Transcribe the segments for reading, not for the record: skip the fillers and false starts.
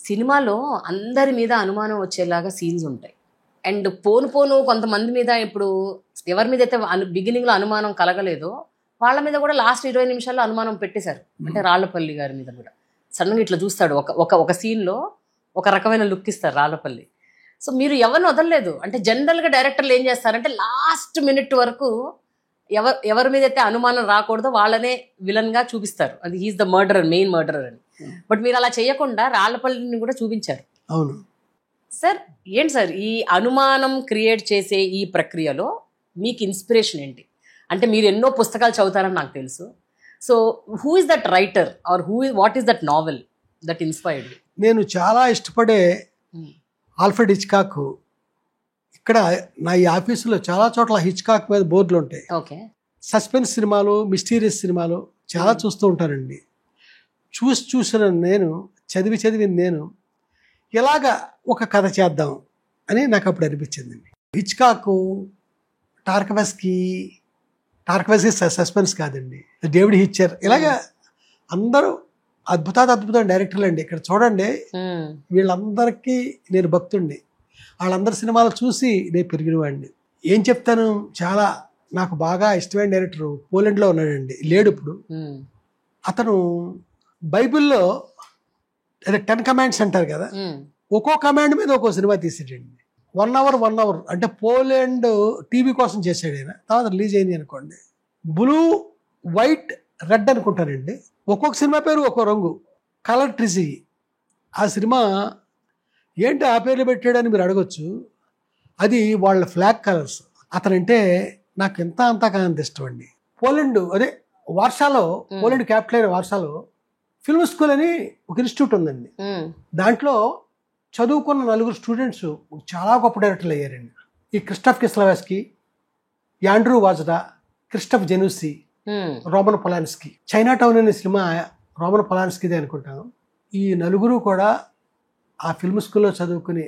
సినిమాలో అందరి మీద అనుమానం వచ్చేలాగా సీన్స్ ఉంటాయి. అండ్ పోను పోను కొంతమంది మీద ఇప్పుడు ఎవరి మీద అయితే బిగినింగ్లో అనుమానం కలగలేదో వాళ్ళ మీద కూడా లాస్ట్ 20 నిమిషాల్లో అనుమానం పెట్టేశారు. అంటే రాళ్లపల్లి గారి మీద కూడా సడన్గా ఇట్లా చూస్తాడు, ఒక సీన్లో ఒక రకమైన లుక్ ఇస్తారు రాళ్లపల్లి. సో మీరు ఎవరిని వదలలేదు. అంటే జనరల్గా డైరెక్టర్లు ఏం చేస్తారంటే లాస్ట్ మినిట్ వరకు ఎవరి మీద అయితే అనుమానం రాకూడదో వాళ్ళనే విలన్గా చూపిస్తారు. అది he's the murderer, main murderer అని. బట్ మీరు అలా చేయకుండా రాళ్లపల్లిని కూడా చూపించారు. అవును సార్. ఏంటి సార్ ఈ అనుమానం క్రియేట్ చేసే ఈ ప్రక్రియలో మీకు ఇన్స్పిరేషన్ ఏంటి? అంటే మీరు ఎన్నో పుస్తకాలు చదువుతారని నాకు తెలుసు. So who is that writer or what is that novel that inspired? నేను చాలా ఇష్టపడే ఆల్ఫ్రెడ్ హిచ్కాక్. ఇక్కడ నా ఈ ఆఫీసులో చాలా చోట్ల హిచ్కాక్ మీద బోర్డులు ఉంటాయి. ఓకే. సస్పెన్స్ సినిమాలు, మిస్టీరియస్ సినిమాలు చాలా చూస్తూ ఉంటానండి. చూసిన నేను చదివి నేను ఇలాగా ఒక కథ చేద్దాం అని నాకు అప్పుడు అనిపించిందండి. హిచ్కాక్, టార్కవెస్కీ సస్పెన్స్ కాదండి, డేవిడ్ హిచ్చర్, ఇలాగా అందరూ అద్భుతమైన డైరెక్టర్లు అండి. ఇక్కడ చూడండి, వీళ్ళందరికీ నేను భక్తుడిని. వాళ్ళందరి సినిమాలు చూసి నేను పెరిగినవాడిని. ఏం చెప్తాను, చాలా నాకు బాగా ఇష్టమైన డైరెక్టర్ పోలాండ్లో ఉన్నాడండి, లేడు ఇప్పుడు. అతను బైబిల్లో అదే 10 కమాండ్స్ అంటారు కదా, ఒక్కో కమాండ్ మీద ఒక్కో సినిమా తీసాడండి. 1 అవర్ అంటే పోలాండ్ టీవీ కోసం చేశాడు ఆయన. తర్వాత రిలీజ్ అయింది అనుకోండి. బ్లూ, వైట్, రెడ్ అనుకుంటానండి. ఒక్కొక్క సినిమా పేరు ఒక్కో రంగు, కలర్ ట్రిజీ. ఆ సినిమా ఏంటి ఆ పేర్లు పెట్టాడని మీరు అడగొచ్చు. అది వాళ్ళ ఫ్లాగ్ కలర్స్. అతనంటే నాకు అంతా కానంత ఇష్టం అండి. పోలాండ్ అదే వార్సాలో, పోలాండ్ క్యాపిటల్ అయిన వార్సాలో ఫిల్మ్ స్కూల్ అని ఒక ఇన్స్టిట్యూట్ ఉందండి. దాంట్లో చదువుకున్న 4 స్టూడెంట్స్ చాలా గొప్ప డైరెక్టర్లు అయ్యారండి. ఈ క్రిస్టఫ్ కిస్లవస్కీ, యాండ్రూ వాజ్డా, క్రిస్టఫ్ జెనూసీ, రోమన్ పొలాన్స్కీ. చైనా టౌన్ అనే సినిమా రోమన్ పొలాన్స్కీదే అనుకుంటాను. ఈ 4 కూడా ఆ ఫిల్మ్ స్కూల్లో చదువుకుని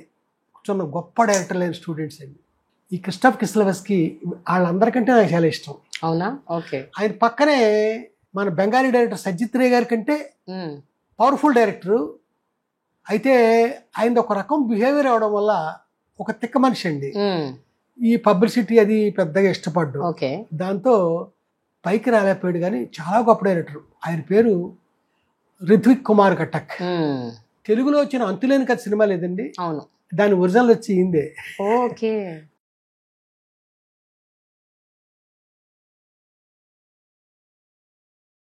కూర్చున్న గొప్ప డైరెక్టర్లు అయిన స్టూడెంట్స్ అండి. ఈ క్రిస్టఫ్ కిస్లవస్కీ వాళ్ళందరికంటే నాకు చాలా ఇష్టం. అవునా? ఓకే. ఆయన పక్కనే మన బెంగాలీ డైరెక్టర్ సజ్జిత్ రే గారి కంటే పవర్ఫుల్ డైరెక్టరు. అయితే ఆయన ఒక రకం బిహేవియర్ అవడం వల్ల ఒక తిక్క మనిషి అండి. ఈ పబ్లిసిటీ అది పెద్దగా ఇష్టపడ్డు. దాంతో పైకి రాలేకపోయాడు. కానీ చాలా గొప్ప డైరెక్టర్. ఆయన పేరు రిత్విక్ కుమార్ ఘటక్. తెలుగులో వచ్చిన అంతులేని కథ సినిమా లేదండి, అవును, దాని ఒరిజినల్ వచ్చి ఇందే. ఓకే.